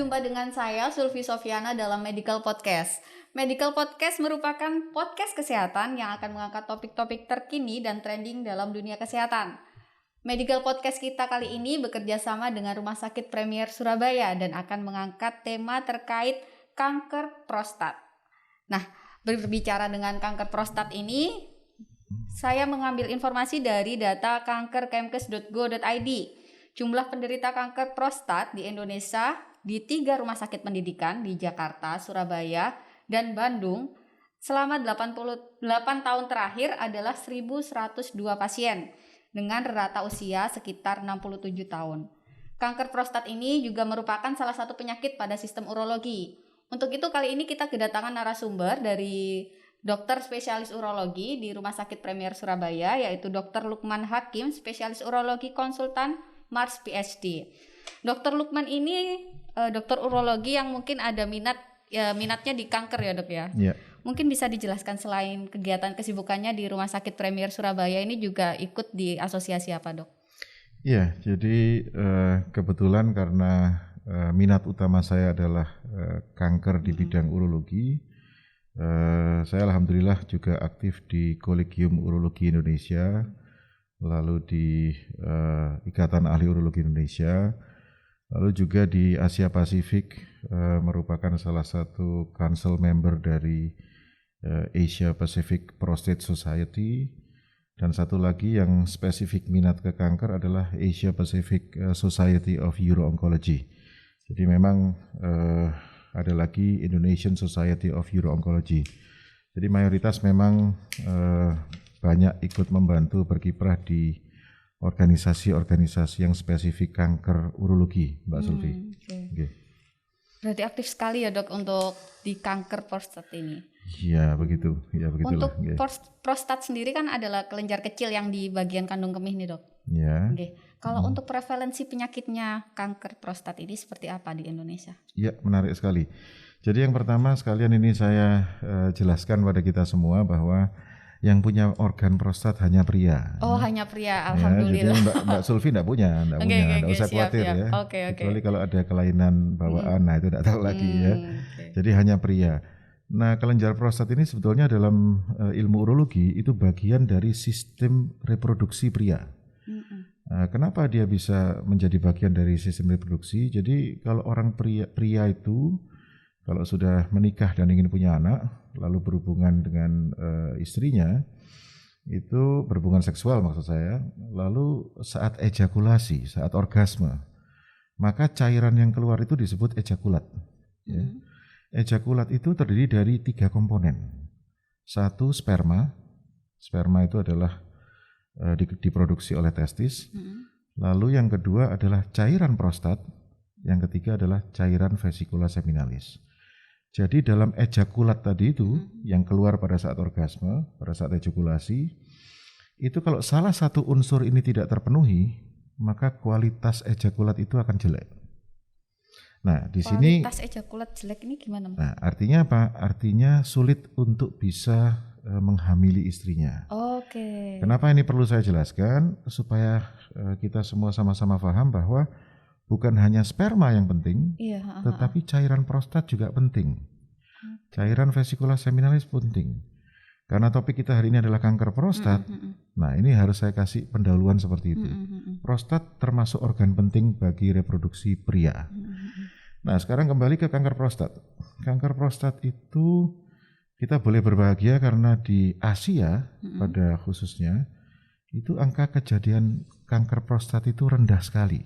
berjumpa dengan saya Sulfi Sofiana dalam Medical Podcast. Medical Podcast merupakan podcast kesehatan yang akan mengangkat topik-topik terkini dan trending dalam dunia kesehatan. Medical Podcast kita kali ini bekerja sama dengan Rumah Sakit Premier Surabaya dan akan mengangkat tema terkait kanker prostat. Nah, berbicara dengan kanker prostat ini, saya mengambil informasi dari data kankerkemkes.go.id. Jumlah penderita kanker prostat di Indonesia di 3 rumah sakit pendidikan di Jakarta, Surabaya, dan Bandung selama 88 tahun terakhir adalah 1.102 pasien dengan rata usia sekitar 67 tahun. Kanker prostat ini juga merupakan salah satu penyakit pada sistem urologi. Untuk itu kali ini kita kedatangan narasumber dari dokter spesialis urologi di Rumah Sakit Premier Surabaya, yaitu Dr. Lukman Hakim, spesialis urologi konsultan Mars PhD. Dr. Lukman ini dokter urologi yang mungkin ada minatnya di kanker ya dok ya. Yeah. Mungkin bisa dijelaskan selain kegiatan kesibukannya di Rumah Sakit Premier Surabaya ini juga ikut di asosiasi apa dok? Iya, jadi kebetulan karena minat utama saya adalah kanker di bidang urologi, saya alhamdulillah juga aktif di Kolegium Urologi Indonesia, lalu di Ikatan Ahli Urologi Indonesia, lalu juga di Asia Pasifik, merupakan salah satu council member dari Asia Pacific Prostate Society, dan satu lagi yang spesifik minat ke kanker adalah Asia Pacific Society of Uro-Oncology. Jadi memang ada lagi Indonesian Society of Uro-Oncology. Jadi mayoritas memang banyak ikut membantu berkiprah di organisasi-organisasi yang spesifik kanker urologi, Mbak Sulfi. Okay. Berarti aktif sekali ya dok untuk di kanker prostat ini. Iya begitu, ya begitulah. Untuk prostat sendiri kan adalah kelenjar kecil yang di bagian kandung kemih nih dok. Ya. Okay. Kalau untuk prevalensi penyakitnya kanker prostat ini seperti apa di Indonesia? Iya, menarik sekali. Jadi yang pertama sekalian ini saya jelaskan pada kita semua bahwa yang punya organ prostat hanya pria. Oh, hanya pria, alhamdulillah. Ya, jadi Mbak Sulfi enggak punya, enggak usah khawatir siap. ya. Okay. Kecuali kalau ada kelainan bawaan, nah itu enggak tahu lagi ya. Okay. Jadi hanya pria. Nah, kelenjar prostat ini sebetulnya dalam ilmu urologi itu bagian dari sistem reproduksi pria. Nah, kenapa dia bisa menjadi bagian dari sistem reproduksi? Jadi kalau orang pria itu kalau sudah menikah dan ingin punya anak, lalu berhubungan dengan istrinya, itu berhubungan seksual maksud saya, lalu saat ejakulasi, saat orgasme, maka cairan yang keluar itu disebut ejakulat. Ya. Ejakulat itu terdiri dari 3 komponen. 1, sperma. Sperma itu adalah diproduksi oleh testis. Lalu yang kedua adalah cairan prostat. Yang ketiga adalah cairan vesikula seminalis. Jadi dalam ejakulat tadi itu yang keluar pada saat orgasme, pada saat ejakulasi, itu kalau salah satu unsur ini tidak terpenuhi, maka kualitas ejakulat itu akan jelek. Nah, di sini kualitas ejakulat jelek ini gimana? Nah, artinya apa? Artinya sulit untuk bisa menghamili istrinya. Oke. Kenapa ini perlu saya jelaskan? Supaya kita semua sama-sama paham bahwa bukan hanya sperma yang penting, tetapi cairan prostat juga penting. Cairan vesikula seminalis penting. Karena topik kita hari ini adalah kanker prostat, nah ini harus saya kasih pendahuluan seperti itu. Prostat termasuk organ penting bagi reproduksi pria. Nah sekarang kembali ke kanker prostat. Kanker prostat itu kita boleh berbahagia karena di Asia pada khususnya, itu angka kejadian kanker prostat itu rendah sekali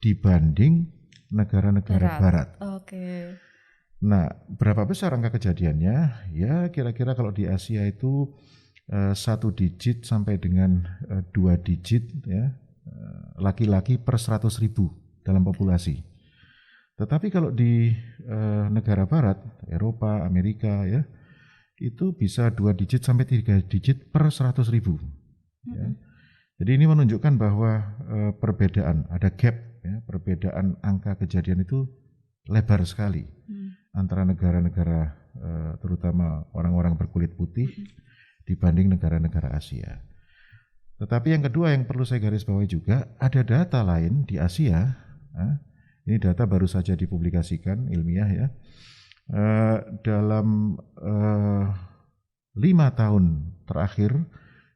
dibanding negara-negara barat. Oke. Nah, berapa besar angka kejadiannya? Ya, kira-kira kalau di Asia itu 1 digit sampai dengan 2 digit ya, laki-laki per 100.000 dalam populasi. Tetapi kalau di negara barat, Eropa, Amerika ya, itu bisa 2 digit sampai 3 digit per 100.000. Ya. Jadi ini menunjukkan bahwa perbedaan, ada gap ya, perbedaan angka kejadian itu lebar sekali antara negara-negara terutama orang-orang berkulit putih dibanding negara-negara Asia. Tetapi yang kedua yang perlu saya garis bawahi juga, ada data lain di Asia Ini data baru saja dipublikasikan ilmiah ya. Dalam 5 tahun terakhir,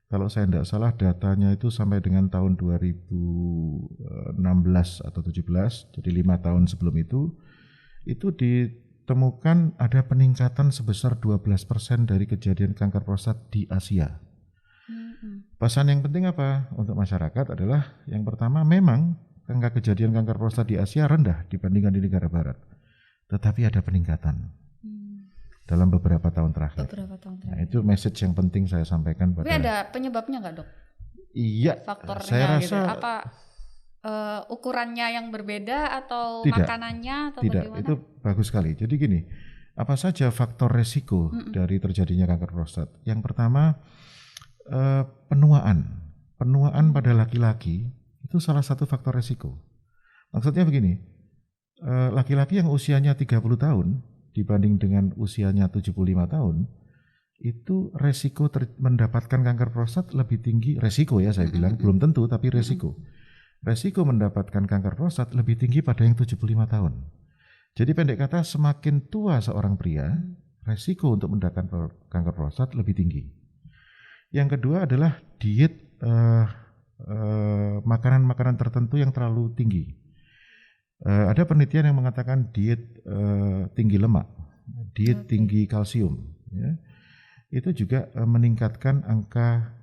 kalau saya tidak salah datanya itu sampai dengan tahun 2016 atau 17, jadi 5 tahun sebelum itu ditemukan ada peningkatan sebesar 12% dari kejadian kanker prostat di Asia. Pesan yang penting apa untuk masyarakat adalah yang pertama, memang angka kejadian kanker prostat di Asia rendah dibandingkan di negara barat, tetapi ada peningkatan dalam beberapa tahun terakhir. Nah, itu message yang penting saya sampaikan. Tapi ada penyebabnya nggak, Dok? Iya, faktornya saya rasa gitu. Apa ukurannya yang berbeda atau makanannya atau tidak, bagaimana? Itu bagus sekali. Jadi gini, apa saja faktor resiko dari terjadinya kanker prostat? Yang pertama, penuaan pada laki-laki itu salah satu faktor resiko. Maksudnya begini, laki-laki yang usianya 30 tahun dibanding dengan usianya 75 tahun, itu resiko mendapatkan kanker prostat lebih tinggi. Resiko ya saya bilang, belum tentu tapi resiko. Resiko mendapatkan kanker prostat lebih tinggi pada yang 75 tahun. Jadi pendek kata, semakin tua seorang pria, resiko untuk mendapatkan kanker prostat lebih tinggi. Yang kedua adalah diet makanan-makanan tertentu yang terlalu tinggi. Ada penelitian yang mengatakan diet tinggi lemak, diet tinggi kalsium, ya, itu juga meningkatkan angka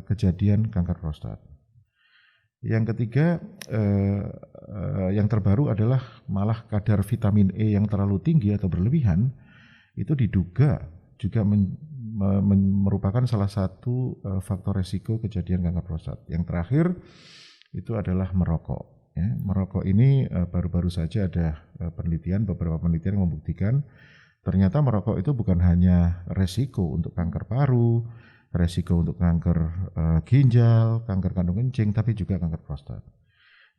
kejadian kanker prostat. Yang ketiga, yang terbaru adalah malah kadar vitamin E yang terlalu tinggi atau berlebihan, itu diduga juga merupakan salah satu faktor resiko kejadian kanker prostat. Yang terakhir itu adalah merokok. Ya, merokok ini baru-baru saja ada beberapa penelitian yang membuktikan ternyata merokok itu bukan hanya resiko untuk kanker paru, resiko untuk kanker ginjal, kanker kandung kencing, tapi juga kanker prostat.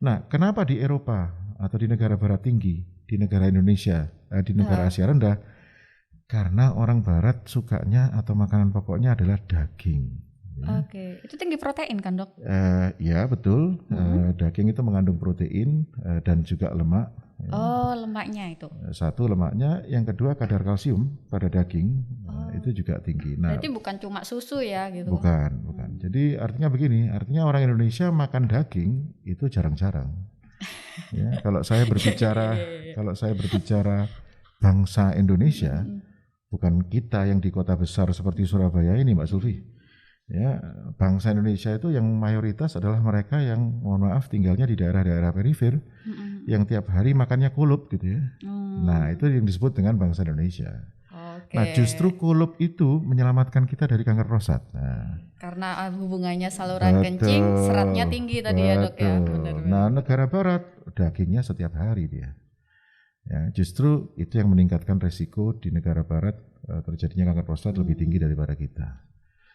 Nah, kenapa di Eropa atau di negara barat tinggi, di negara Indonesia, di negara Asia rendah? Karena orang barat sukanya atau makanan pokoknya adalah daging. Oke, itu tinggi protein kan, Dok? Ya betul, daging itu mengandung protein dan juga lemak. Oh, lemaknya itu. Satu lemaknya, yang kedua kadar kalsium pada daging itu juga tinggi. Nah, berarti bukan cuma susu ya gitu? Bukan. Jadi artinya begini, artinya orang Indonesia makan daging itu jarang-jarang. Ya, kalau saya berbicara bangsa Indonesia, bukan kita yang di kota besar seperti Surabaya ini, Mbak Sulfi. Ya, bangsa Indonesia itu yang mayoritas adalah mereka yang, mohon maaf, tinggalnya di daerah-daerah perifer, yang tiap hari makannya kulup gitu ya. Nah, itu yang disebut dengan bangsa Indonesia. Nah, justru kulup itu menyelamatkan kita dari kanker prostat. Nah, karena hubungannya saluran kencing, seratnya tinggi tadi ya, Dok ya. Benar. Nah, negara barat dagingnya setiap hari dia. Ya, justru itu yang meningkatkan resiko di negara barat terjadinya kanker prostat lebih tinggi daripada kita.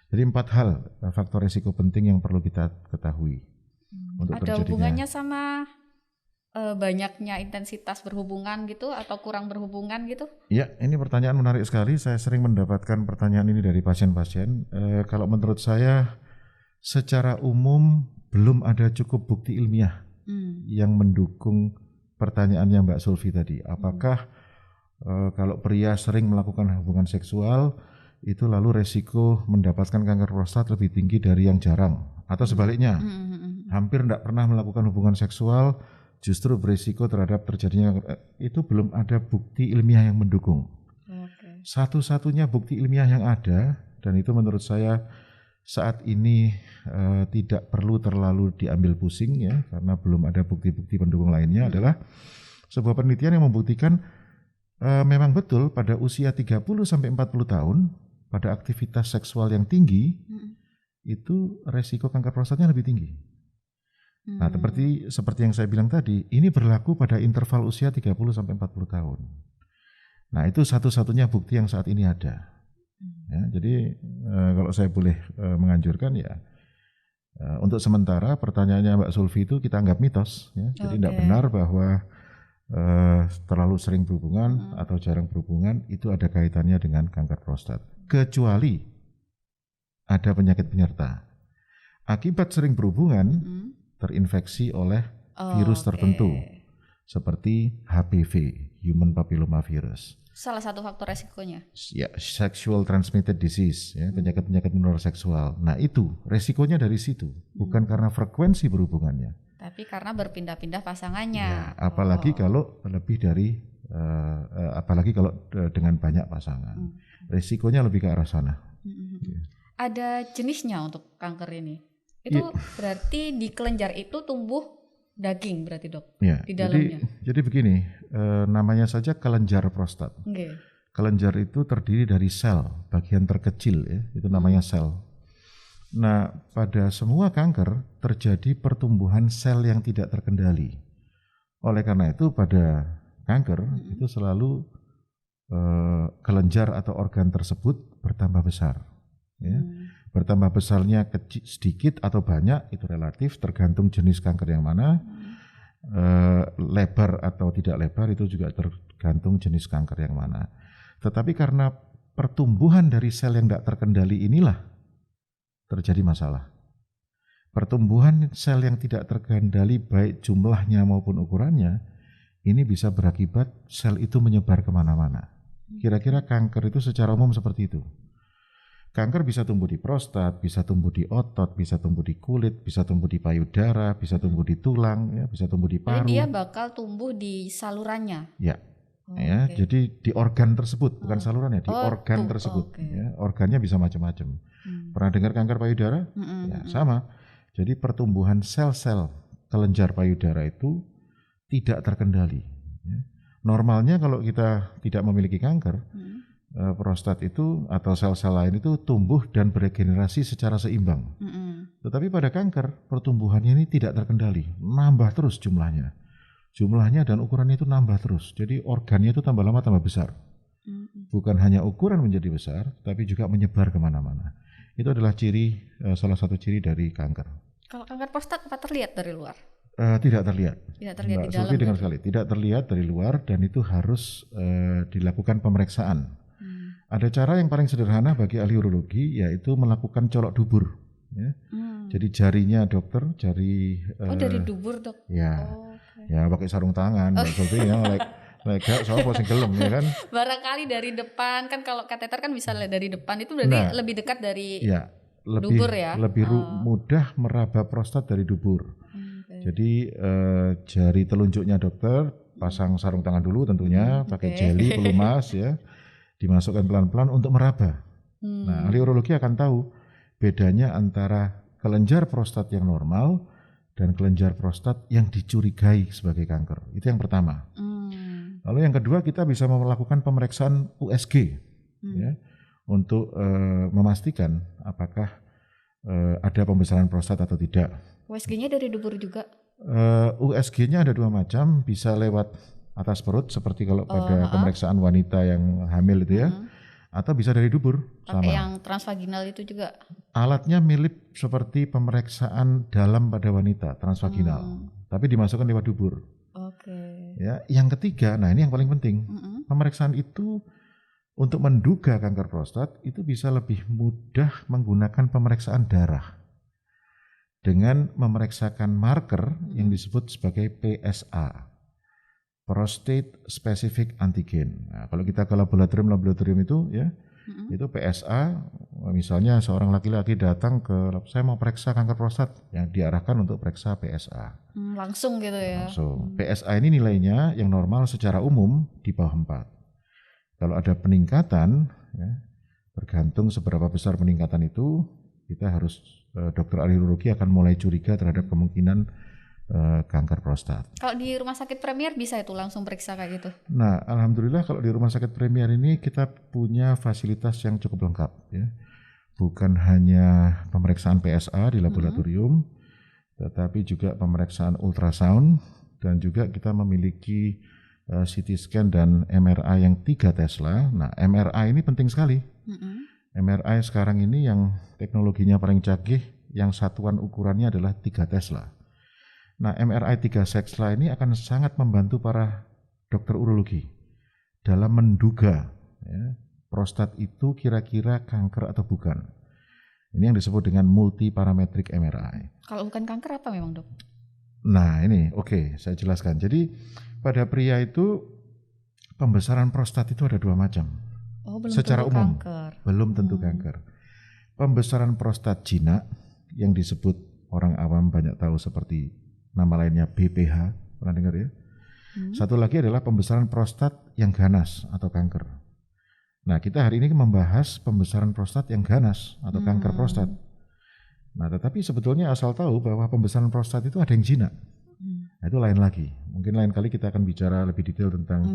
Jadi 4 hal faktor risiko penting yang perlu kita ketahui untuk ada terjadinya. Hubungannya sama banyaknya intensitas berhubungan gitu atau kurang berhubungan gitu? Ya, ini pertanyaan menarik sekali. Saya sering mendapatkan pertanyaan ini dari pasien-pasien. Kalau menurut saya secara umum belum ada cukup bukti ilmiah yang mendukung pertanyaannya Mbak Sulfi tadi. Apakah kalau pria sering melakukan hubungan seksual itu lalu resiko mendapatkan kanker prostat lebih tinggi dari yang jarang, atau sebaliknya, hampir tidak pernah melakukan hubungan seksual justru berisiko terhadap terjadinya, itu belum ada bukti ilmiah yang mendukung. Satu-satunya bukti ilmiah yang ada, dan itu menurut saya saat ini tidak perlu terlalu diambil pusing ya, karena belum ada bukti-bukti pendukung lainnya, adalah sebuah penelitian yang membuktikan memang betul pada usia 30-40 tahun pada aktivitas seksual yang tinggi, itu resiko kanker prostatnya lebih tinggi. Nah, seperti yang saya bilang tadi, ini berlaku pada interval usia 30-40 tahun. Nah, itu satu-satunya bukti yang saat ini ada. Ya, jadi kalau saya boleh menganjurkan ya, untuk sementara pertanyaannya Mbak Sulfi itu kita anggap mitos. Ya. Jadi tidak benar bahwa terlalu sering berhubungan atau jarang berhubungan itu ada kaitannya dengan kanker prostat. Kecuali ada penyakit penyerta. Akibat sering berhubungan terinfeksi oleh virus tertentu. seperti HPV, Human Papilloma Virus. Salah satu faktor resikonya. Ya, sexual transmitted disease, ya, penyakit-penyakit menular seksual. Nah itu resikonya dari situ, bukan karena frekuensi berhubungannya, tapi karena berpindah-pindah pasangannya. Ya, apalagi kalau lebih dari, apalagi kalau dengan banyak pasangan, resikonya lebih ke arah sana. Ada jenisnya untuk kanker ini. Itu berarti di kelenjar itu tumbuh daging berarti dok? Ya, di dalamnya. Jadi begini, namanya saja kelenjar prostat. Okay. Kelenjar itu terdiri dari sel, bagian terkecil ya, itu namanya sel. Nah, pada semua kanker terjadi pertumbuhan sel yang tidak terkendali. Oleh karena itu pada kanker itu selalu kelenjar atau organ tersebut bertambah besar. Ya. Bertambah besarnya sedikit atau banyak itu relatif, tergantung jenis kanker yang mana. Lebar atau tidak lebar itu juga tergantung jenis kanker yang mana. Tetapi karena pertumbuhan dari sel yang tidak terkendali inilah terjadi masalah. Pertumbuhan sel yang tidak terkendali baik jumlahnya maupun ukurannya, ini bisa berakibat sel itu menyebar kemana-mana. Kira-kira kanker itu secara umum seperti itu. Kanker bisa tumbuh di prostat, bisa tumbuh di otot, bisa tumbuh di kulit, bisa tumbuh di payudara, bisa tumbuh di tulang, ya, bisa tumbuh di paru. Jadi dia bakal tumbuh di salurannya. Ya. Ya, jadi di organ tersebut, bukan salurannya, di organ tersebut. Ya, organnya bisa macam-macam. Pernah dengar kanker payudara? Ya, sama. Jadi pertumbuhan sel-sel kelenjar payudara itu tidak terkendali. Ya. Normalnya kalau kita tidak memiliki kanker, prostat itu atau sel-sel lain itu tumbuh dan beregenerasi secara seimbang. Tetapi pada kanker, pertumbuhannya ini tidak terkendali, nambah terus jumlahnya. Jumlahnya dan ukurannya itu nambah terus. Jadi organnya itu tambah lama tambah besar. Bukan hanya ukuran menjadi besar, tapi juga menyebar kemana-mana. Itu adalah salah satu ciri dari kanker. Kalau kanker prostat apa terlihat dari luar? Tidak terlihat. Tidak terlihat Mbak di dalam. Sulfi dengar sekali. Tidak terlihat dari luar dan itu harus dilakukan pemeriksaan. Ada cara yang paling sederhana bagi ahli urologi yaitu melakukan colok dubur. Ya. Jadi jarinya dokter, dari dubur dok? Ya. Ya pakai sarung tangan, Mbak Sulfi ya, lega soal sing gelem ya kan. Barangkali dari depan kan, kalau kateter kan bisa dari depan, itu berarti lebih dekat dari dubur ya. Lebih mudah meraba prostat dari dubur. Jadi jari telunjuknya dokter pasang sarung tangan dulu tentunya, pakai jeli pelumas ya, dimasukkan pelan-pelan untuk meraba. Nah, ahli urologi akan tahu bedanya antara kelenjar prostat yang normal dan kelenjar prostat yang dicurigai sebagai kanker. Itu yang pertama. Lalu yang kedua, kita bisa melakukan pemeriksaan USG ya, untuk memastikan apakah ada pembesaran prostat atau tidak. USG-nya dari dubur juga? USG-nya ada dua macam, bisa lewat atas perut seperti kalau pada pemeriksaan wanita yang hamil itu ya. Atau bisa dari dubur. Pakai yang transvaginal itu juga? Alatnya mirip seperti pemeriksaan dalam pada wanita, transvaginal. Tapi dimasukkan lewat dubur. Ya, yang ketiga, nah ini yang paling penting. Pemeriksaan itu untuk menduga kanker prostat itu bisa lebih mudah menggunakan pemeriksaan darah. Dengan memeriksakan marker yang disebut sebagai PSA. Prostate Specific Antigen. Nah, kalau kita ke laboratorium itu ya, itu PSA, misalnya seorang laki-laki datang saya mau periksa kanker prostat, yang diarahkan untuk periksa PSA. Langsung gitu ya? Langsung. PSA ini nilainya yang normal secara umum di bawah 4. Kalau ada peningkatan, ya, tergantung seberapa besar peningkatan itu, kita harus, dokter ahli urologi akan mulai curiga terhadap kemungkinan kanker prostat. Kalau di rumah sakit Premier bisa itu langsung periksa kayak gitu? Nah, alhamdulillah kalau di rumah sakit Premier ini kita punya fasilitas yang cukup lengkap ya. Bukan hanya pemeriksaan PSA di laboratorium, tetapi juga pemeriksaan ultrasound, dan juga kita memiliki CT scan dan MRI yang 3 Tesla. Nah, MRI ini penting sekali. MRI sekarang ini yang teknologinya paling canggih, yang satuan ukurannya adalah 3 Tesla. Nah, MRI 3 Tesla ini akan sangat membantu para dokter urologi dalam menduga ya, prostat itu kira-kira kanker atau bukan. Ini yang disebut dengan multiparametric MRI. Kalau bukan kanker apa memang dok? Nah ini saya jelaskan. Jadi pada pria itu pembesaran prostat itu ada 2 macam. Belum Secara tentu umum, kanker. belum tentu kanker. Pembesaran prostat jinak yang disebut orang awam banyak tahu seperti nama lainnya BPH, pernah dengar ya? Satu lagi adalah pembesaran prostat yang ganas atau kanker. Nah, kita hari ini membahas pembesaran prostat yang ganas atau kanker prostat. Nah, tetapi sebetulnya asal tahu bahwa pembesaran prostat itu ada yang jinak. Nah, itu lain lagi. Mungkin lain kali kita akan bicara lebih detail tentang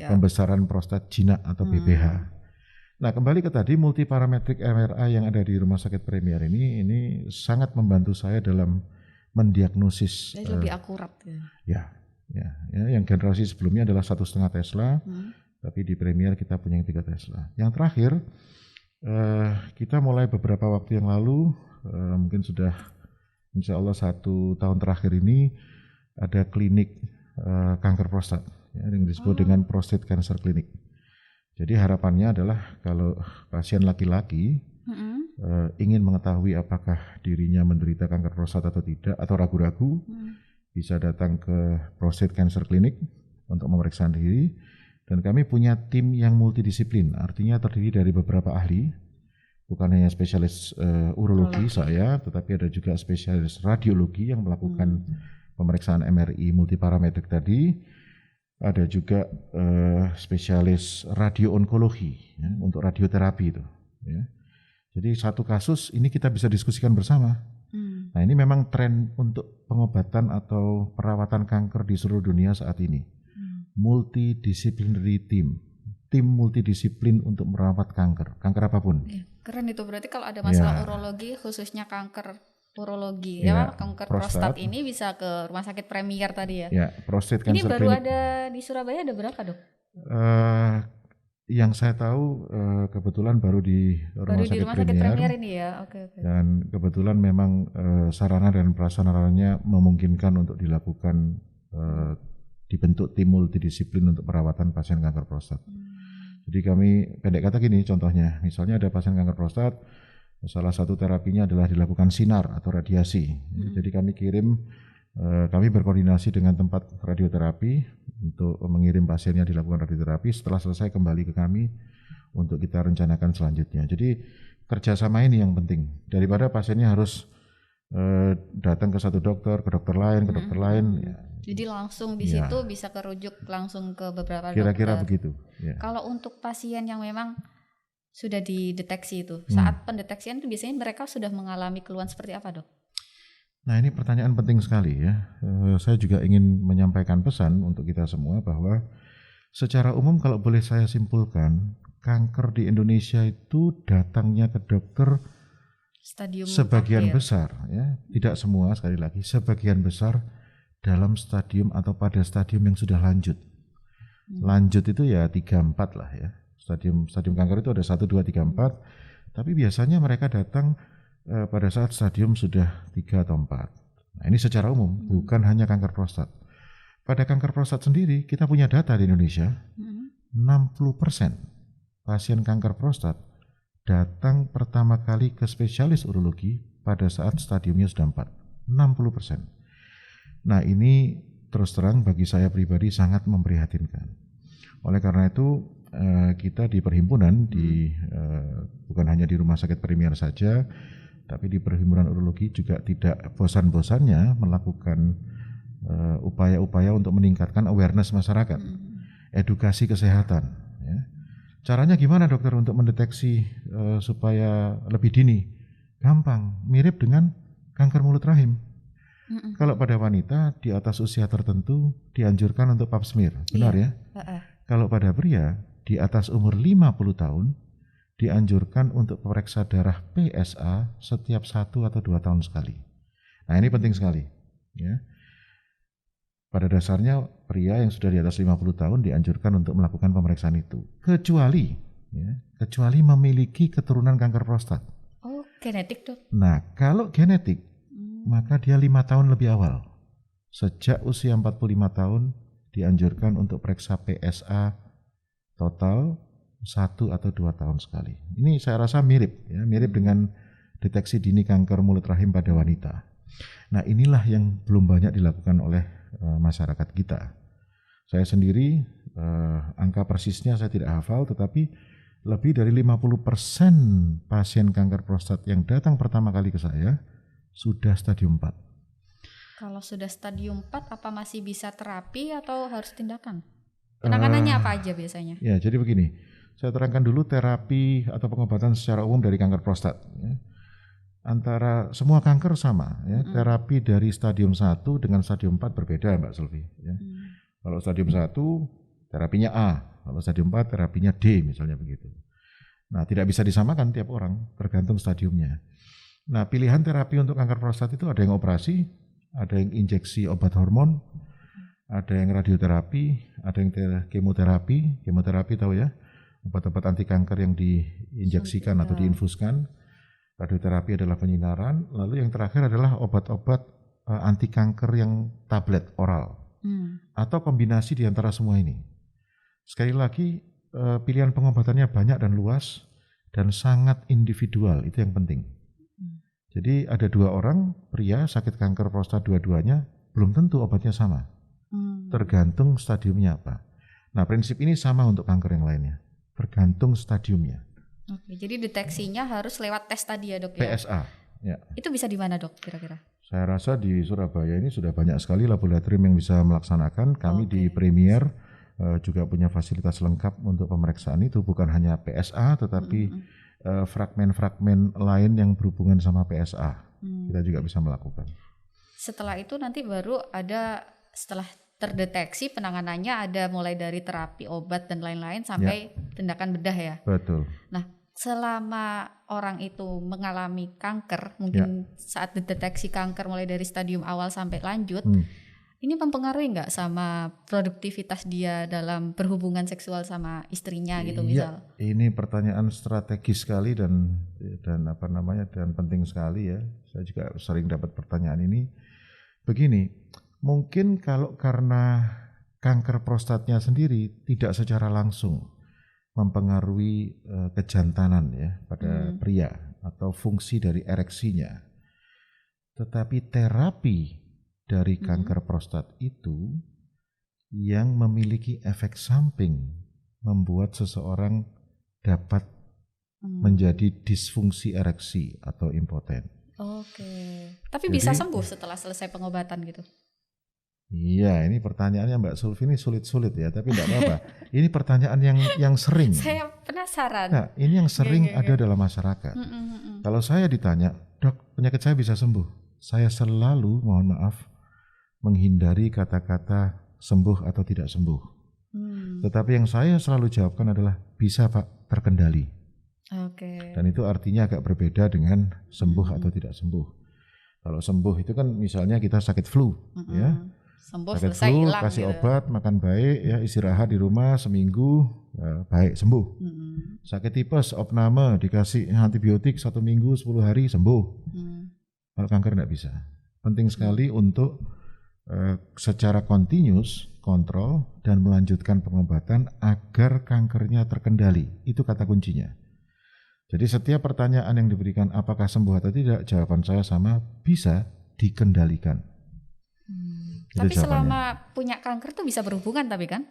pembesaran prostat jinak atau BPH. Nah, kembali ke tadi multiparametric MRI yang ada di Rumah Sakit Premier ini sangat membantu saya dalam mendiagnosis. Lebih akurat ya. Ya, yang generasi sebelumnya adalah 1,5 Tesla, tapi di Premier kita punya yang 3 Tesla. Yang terakhir, kita mulai beberapa waktu yang lalu, mungkin sudah insya Allah 1 tahun terakhir ini, ada klinik kanker prostat, yang disebut dengan prostate cancer clinic. Jadi harapannya adalah kalau pasien laki-laki ingin mengetahui apakah dirinya menderita kanker prostat atau tidak, atau ragu-ragu, bisa datang ke Prostate Cancer Clinic untuk memeriksa diri. Dan kami punya tim yang multidisiplin, artinya terdiri dari beberapa ahli, bukan hanya spesialis urologi saya, tetapi ada juga spesialis radiologi yang melakukan pemeriksaan MRI multiparametrik tadi. Ada juga spesialis radio-onkologi untuk radioterapi itu. Ya. Jadi satu kasus ini kita bisa diskusikan bersama. Nah ini memang tren untuk pengobatan atau perawatan kanker di seluruh dunia saat ini. Multidisciplinary tim multidisiplin untuk merawat kanker apapun. Keren itu, berarti kalau ada masalah urologi, khususnya kanker urologi, kanker prostat ini bisa ke Rumah Sakit Premier tadi ya? Ya, Prostate Cancer Clinic. Ini baru ada di Surabaya, ada berapa dok? Yang saya tahu kebetulan baru di Rumah Sakit Premier ini ya. Oke. Dan kebetulan memang sarana dan prasarananya memungkinkan untuk dilakukan dibentuk tim multidisiplin untuk perawatan pasien kanker prostat. Jadi kami pendek kata gini contohnya, misalnya ada pasien kanker prostat, salah satu terapinya adalah dilakukan sinar atau radiasi. Jadi kami berkoordinasi dengan tempat radioterapi untuk mengirim pasiennya dilakukan radioterapi. Setelah selesai kembali ke kami untuk kita rencanakan selanjutnya. Jadi kerjasama ini yang penting. Daripada pasiennya harus datang ke satu dokter, ke dokter lain, ke dokter lain. Ya. Jadi langsung di situ bisa kerujuk langsung ke beberapa dokter. Kira-kira begitu. Ya. Kalau untuk pasien yang memang sudah dideteksi itu, saat pendeteksian itu biasanya mereka sudah mengalami keluhan seperti apa dok? Nah ini pertanyaan penting sekali ya. Saya juga ingin menyampaikan pesan untuk kita semua bahwa secara umum kalau boleh saya simpulkan, kanker di Indonesia itu datangnya ke dokter stadium sebagian akhir. Besar ya, tidak semua sekali lagi, sebagian besar dalam stadium atau pada stadium yang sudah lanjut. Lanjut itu ya 3-4 lah ya. Stadium kanker itu ada 1, 2, 3, 4. Tapi biasanya mereka datang pada saat stadium sudah 3 atau 4. Nah ini secara umum, bukan hanya kanker prostat. Pada kanker prostat sendiri, kita punya data di Indonesia, 60% pasien kanker prostat datang pertama kali ke spesialis urologi pada saat stadiumnya sudah 4. 60%. Nah ini terus terang bagi saya pribadi sangat memprihatinkan. Oleh karena itu, kita di perhimpunan, bukan hanya di Rumah Sakit Premier saja, tapi di Perhimpunan Urologi juga tidak bosan-bosannya melakukan upaya-upaya untuk meningkatkan awareness masyarakat, edukasi kesehatan. Ya. Caranya gimana dokter untuk mendeteksi supaya lebih dini? Gampang, mirip dengan kanker mulut rahim. Kalau pada wanita di atas usia tertentu dianjurkan untuk pap smear, benar ya? Kalau pada pria di atas umur 50 tahun dianjurkan untuk periksa darah PSA setiap 1 atau 2 tahun sekali. Nah ini penting sekali. Ya. Pada dasarnya pria yang sudah di atas 50 tahun dianjurkan untuk melakukan pemeriksaan itu. Kecuali memiliki keturunan kanker prostat. Oh, genetik dok? Nah kalau genetik, maka dia 5 tahun lebih awal. Sejak usia 45 tahun dianjurkan untuk periksa PSA total 1 atau 2 tahun sekali. Ini saya rasa mirip dengan deteksi dini kanker mulut rahim pada wanita. Nah inilah yang belum banyak dilakukan oleh masyarakat kita. Saya sendiri angka persisnya saya tidak hafal, tetapi lebih dari 50% pasien kanker prostat yang datang pertama kali ke saya sudah stadium 4. Kalau sudah stadium 4 apa masih bisa terapi atau harus tindakan? Penanganannya apa aja biasanya? Ya, jadi begini. Saya terangkan dulu terapi atau pengobatan secara umum dari kanker prostat. Ya. Antara semua kanker sama, ya. Terapi dari stadium 1 dengan stadium 4 berbeda, Mbak Sulfi. Ya. Kalau stadium 1 terapinya A, kalau stadium 4 terapinya D misalnya begitu. Nah, tidak bisa disamakan tiap orang, tergantung stadiumnya. Nah, pilihan terapi untuk kanker prostat itu ada yang operasi, ada yang injeksi obat hormon, ada yang radioterapi, ada yang kemoterapi. Kemoterapi tahu ya, obat-obat anti kanker yang diinjeksikan atau diinfuskan. Radioterapi adalah penyinaran. Lalu yang terakhir adalah obat-obat anti kanker yang tablet oral. Atau kombinasi di antara semua ini. Sekali lagi, pilihan pengobatannya banyak dan luas dan sangat individual, itu yang penting. Jadi ada 2 orang pria sakit kanker prostat dua-duanya, belum tentu obatnya sama. Tergantung stadiumnya apa. Nah, prinsip ini sama untuk kanker yang lainnya, tergantung stadiumnya. Oke, jadi deteksinya harus lewat tes tadi ya dok ya? PSA. Ya. Itu bisa di mana dok kira-kira? Saya rasa di Surabaya ini sudah banyak sekali laboratorium yang bisa melaksanakan. Kami di Premier juga punya fasilitas lengkap untuk pemeriksaan itu, bukan hanya PSA tetapi fragmen-fragmen lain yang berhubungan sama PSA. Kita juga bisa melakukan. Setelah itu nanti baru ada, setelah terdeteksi penanganannya ada mulai dari terapi obat dan lain-lain sampai tindakan bedah ya. Betul. Nah, selama orang itu mengalami kanker, mungkin saat dideteksi kanker mulai dari stadium awal sampai lanjut, ini mempengaruhi nggak sama produktivitas dia dalam berhubungan seksual sama istrinya gitu misal? Ini pertanyaan strategis sekali dan penting sekali ya. Saya juga sering dapat pertanyaan ini. Begini, mungkin kalau karena kanker prostatnya sendiri tidak secara langsung mempengaruhi kejantanan ya pada pria atau fungsi dari ereksinya. Tetapi terapi dari kanker prostat itu yang memiliki efek samping membuat seseorang dapat menjadi disfungsi ereksi atau impoten. Oke. Tapi jadi, bisa sembuh setelah selesai pengobatan gitu? Iya, ini pertanyaannya Mbak Sulfi ini sulit-sulit ya, tapi tidak apa-apa. Ini pertanyaan yang sering. Saya penasaran. Nah, ini yang sering ada dalam masyarakat. Kalau saya ditanya, dok, penyakit saya bisa sembuh? Saya selalu, mohon maaf, menghindari kata-kata sembuh atau tidak sembuh. Tetapi yang saya selalu jawabkan adalah bisa Pak, terkendali. Dan itu artinya agak berbeda dengan sembuh atau tidak sembuh. Kalau sembuh itu kan misalnya kita sakit flu, ya. Sembuh, sakit flu, kasih gitu. Obat, makan baik, ya istirahat di rumah seminggu, ya, baik sembuh. Sakit tipes, opname, dikasih antibiotik 1 minggu, 10 hari sembuh. Kalau kanker tidak bisa. Penting sekali untuk secara kontinus kontrol dan melanjutkan pengobatan agar kankernya terkendali. Itu kata kuncinya. Jadi setiap pertanyaan yang diberikan apakah sembuh atau tidak, jawaban saya sama, bisa dikendalikan. Tapi selama punya kanker tuh bisa berhubungan tapi kan?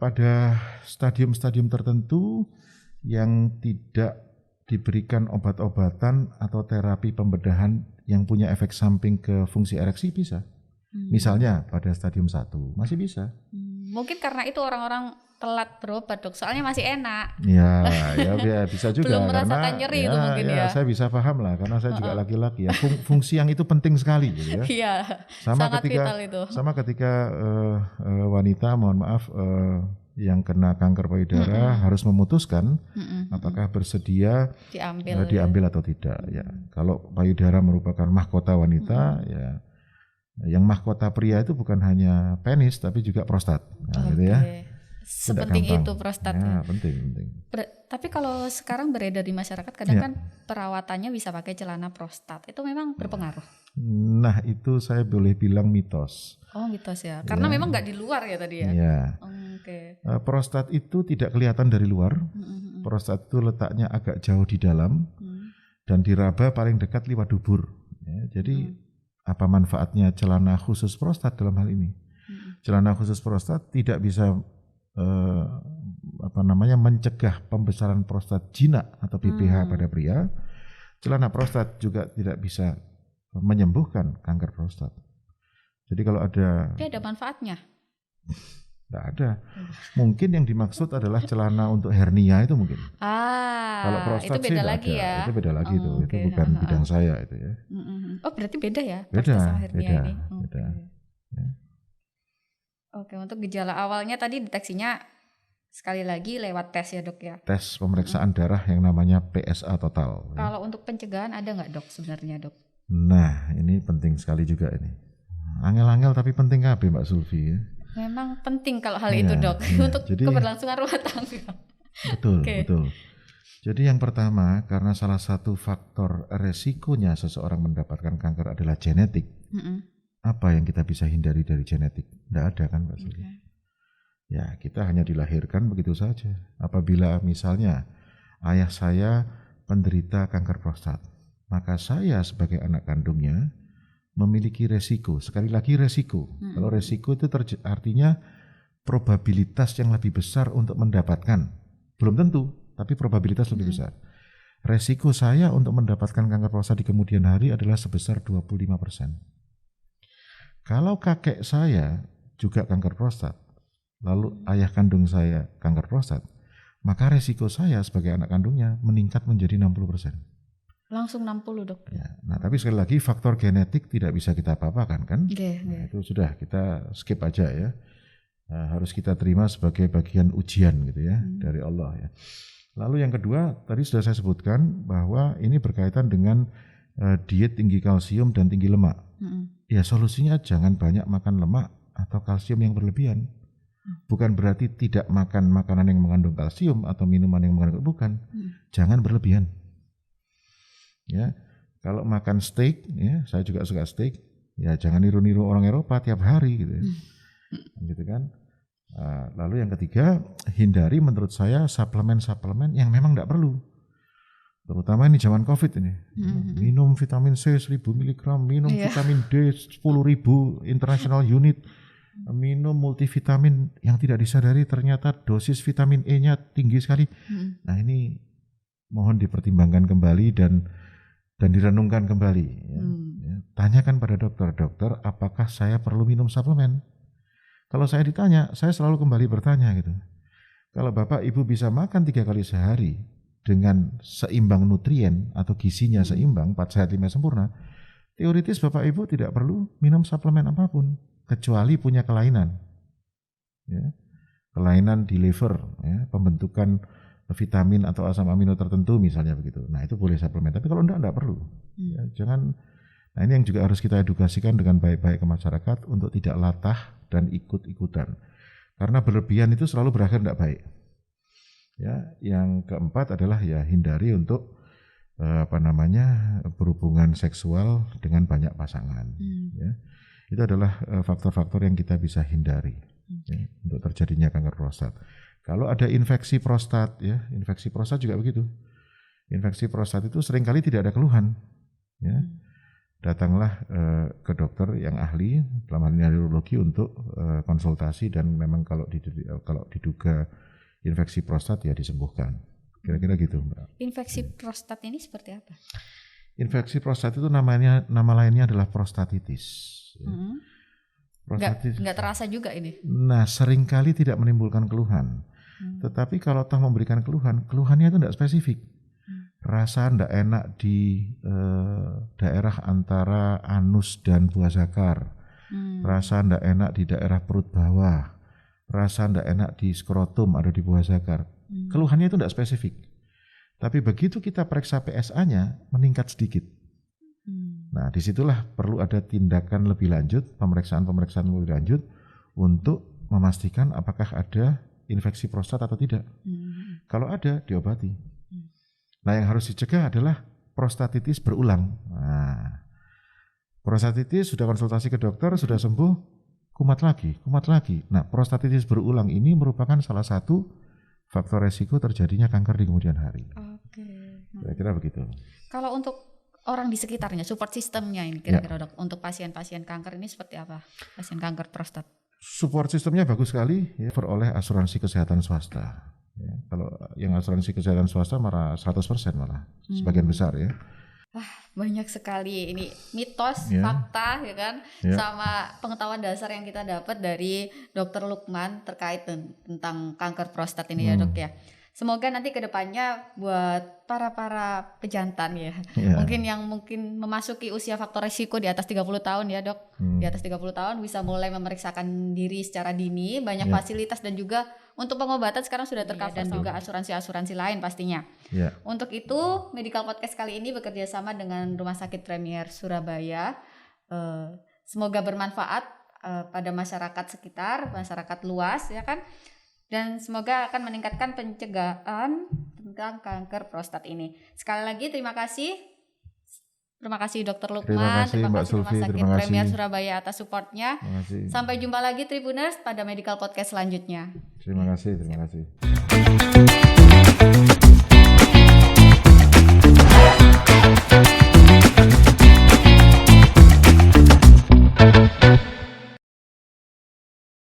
Pada stadium-stadium tertentu yang tidak diberikan obat-obatan atau terapi pembedahan yang punya efek samping ke fungsi ereksi bisa. Misalnya pada stadium 1 masih bisa. Mungkin karena itu orang-orang telat berobat dok, soalnya masih enak. Ya bisa juga. Belum merasakan nyeri itu mungkin ya. Saya bisa paham lah, karena saya juga laki-laki ya. Fungsi yang itu penting sekali gitu ya. Iya, sangat vital itu. Sama ketika wanita, mohon maaf, yang kena kanker payudara harus memutuskan apakah bersedia diambil atau tidak. Ya, kalau payudara merupakan mahkota wanita, ya yang mahkota pria itu bukan hanya penis tapi juga prostat. Nah, gitu ya. Sepenting itu prostat. Ya, penting. Tapi kalau sekarang beredar di masyarakat kadang kan perawatannya bisa pakai celana prostat. Itu memang berpengaruh? Nah, itu saya boleh bilang mitos. Oh, mitos ya. Karena memang nggak di luar ya tadi ya. Iya. Prostat itu tidak kelihatan dari luar. Prostat itu letaknya agak jauh di dalam dan diraba paling dekat lewat dubur. Ya, jadi apa manfaatnya celana khusus prostat dalam hal ini? Celana khusus prostat tidak bisa mencegah pembesaran prostat jinak atau BPH pada pria. Celana prostat juga tidak bisa menyembuhkan kanker prostat. Jadi kalau ada... Tapi ada manfaatnya? Tidak ada. Mungkin yang dimaksud adalah celana untuk hernia itu mungkin. Kalau prostat itu beda sih lagi ada. ya? Itu beda lagi tuh. Itu bukan bidang saya itu ya. Oh berarti beda ya? Beda. Ini? Beda. Ya. Oke, untuk gejala awalnya tadi deteksinya sekali lagi lewat tes ya dok ya? Tes pemeriksaan darah yang namanya PSA total. Kalau untuk pencegahan ada nggak dok sebenarnya dok? Nah ini penting sekali juga ini. Angel-angel tapi penting kabeh Mbak Sulfi ya. Memang penting kalau hal itu dok, untuk keberlangsungan rumah tangga. Betul, betul. Jadi yang pertama, karena salah satu faktor resikonya seseorang mendapatkan kanker adalah genetik. Apa yang kita bisa hindari dari genetik? Tidak ada kan Mbak Sulfi? Ya kita hanya dilahirkan begitu saja. Apabila misalnya ayah saya penderita kanker prostat, maka saya sebagai anak kandungnya memiliki resiko. Sekali lagi resiko. Kalau resiko itu artinya probabilitas yang lebih besar untuk mendapatkan. Belum tentu, tapi probabilitas lebih besar. Resiko saya untuk mendapatkan kanker prostat di kemudian hari adalah sebesar 25%. Kalau kakek saya juga kanker prostat, lalu ayah kandung saya kanker prostat, maka resiko saya sebagai anak kandungnya meningkat menjadi 60%. Langsung 60 dok. Ya, nah tapi sekali lagi faktor genetik tidak bisa kita apa-apakan kan? Nah, itu sudah kita skip aja ya. Harus kita terima sebagai bagian ujian gitu ya dari Allah ya. Lalu yang kedua tadi sudah saya sebutkan bahwa ini berkaitan dengan diet tinggi kalsium dan tinggi lemak. Ya solusinya jangan banyak makan lemak atau kalsium yang berlebihan. Bukan berarti tidak makan makanan yang mengandung kalsium atau minuman yang mengandung, bukan. Jangan berlebihan. Ya, kalau makan steak, ya saya juga suka steak, ya jangan niru-niru orang Eropa tiap hari gitu ya. Gitu kan. Lalu yang ketiga, hindari menurut saya suplemen-suplemen yang memang tidak perlu. Terutama ini zaman COVID ini. Minum vitamin C 1000 mg, minum vitamin D 10.000 international unit, minum multivitamin yang tidak disadari ternyata dosis vitamin E-nya tinggi sekali. Nah ini mohon dipertimbangkan kembali dan direnungkan kembali. Ya. Tanyakan pada dokter, apakah saya perlu minum suplemen? Kalau saya ditanya, saya selalu kembali bertanya gitu. Kalau Bapak Ibu bisa makan 3 kali sehari dengan seimbang nutrien atau gizinya seimbang, 4 sehat 5 sempurna, teoritis Bapak Ibu tidak perlu minum suplemen apapun, kecuali punya kelainan. Ya. Kelainan di liver, ya, pembentukan vitamin atau asam amino tertentu misalnya begitu. Nah itu boleh suplemen, tapi kalau enggak perlu. Ya, jangan. Nah ini yang juga harus kita edukasikan dengan baik-baik ke masyarakat untuk tidak latah dan ikut-ikutan. Karena berlebihan itu selalu berakhir enggak baik. Ya, yang keempat adalah ya hindari untuk berhubungan seksual dengan banyak pasangan. Ya. Itu adalah faktor-faktor yang kita bisa hindari ya, untuk terjadinya kanker prostat. Kalau ada infeksi prostat, ya infeksi prostat juga begitu. Infeksi prostat itu seringkali tidak ada keluhan. Ya. Datanglah ke dokter yang ahli, dalam hal ini urologi untuk konsultasi dan memang kalau diduga infeksi prostat ya disembuhkan. Kira-kira gitu, Mbak. Infeksi prostat ini seperti apa? Infeksi prostat itu nama lainnya adalah prostatitis. Nggak terasa juga ini. Nah, seringkali tidak menimbulkan keluhan. Tetapi kalau toh memberikan keluhannya itu tidak spesifik. Rasa tidak enak di daerah antara anus dan buah zakar. Rasa tidak enak di daerah perut bawah. Rasa tidak enak di skrotum ada di buah zakar. Keluhannya itu tidak spesifik. Tapi begitu kita periksa PSA-nya meningkat sedikit. Nah, disitulah perlu ada tindakan lebih lanjut, pemeriksaan lebih lanjut untuk memastikan apakah ada infeksi prostat atau tidak. Kalau ada, diobati. Nah, yang harus dicegah adalah prostatitis berulang. Nah, prostatitis sudah konsultasi ke dokter, sudah sembuh, kumat lagi. Nah, prostatitis berulang ini merupakan salah satu faktor resiko terjadinya kanker di kemudian hari. Oke. Kira-kira begitu. Kalau untuk orang di sekitarnya, support sistemnya ini kira-kira dok untuk pasien-pasien kanker ini seperti apa? Pasien kanker prostat. Support sistemnya bagus sekali ya, oleh asuransi kesehatan swasta. Ya, kalau yang asuransi kesehatan swasta malah 100% malah sebagian besar ya. Wah, banyak sekali ini mitos, fakta ya kan, sama pengetahuan dasar yang kita dapat dari Dr. Lukman terkait tentang kanker prostat ini ya dok ya. Semoga nanti kedepannya buat para pejantan ya, mungkin memasuki usia faktor risiko di atas 30 tahun ya dok, di atas 30 tahun bisa mulai memeriksakan diri secara dini, banyak fasilitas dan juga untuk pengobatan sekarang sudah tercover dan juga asuransi lain pastinya. Untuk itu Medical Podcast kali ini bekerja sama dengan Rumah Sakit Premier Surabaya. Semoga bermanfaat pada masyarakat sekitar, masyarakat luas ya kan. Dan semoga akan meningkatkan pencegahan tentang kanker prostat ini. Sekali lagi terima kasih Dr. Lukman, terima kasih Rumah Sakit Premier Surabaya atas supportnya. Sampai jumpa lagi Tribuners pada Medical Podcast selanjutnya. Terima kasih.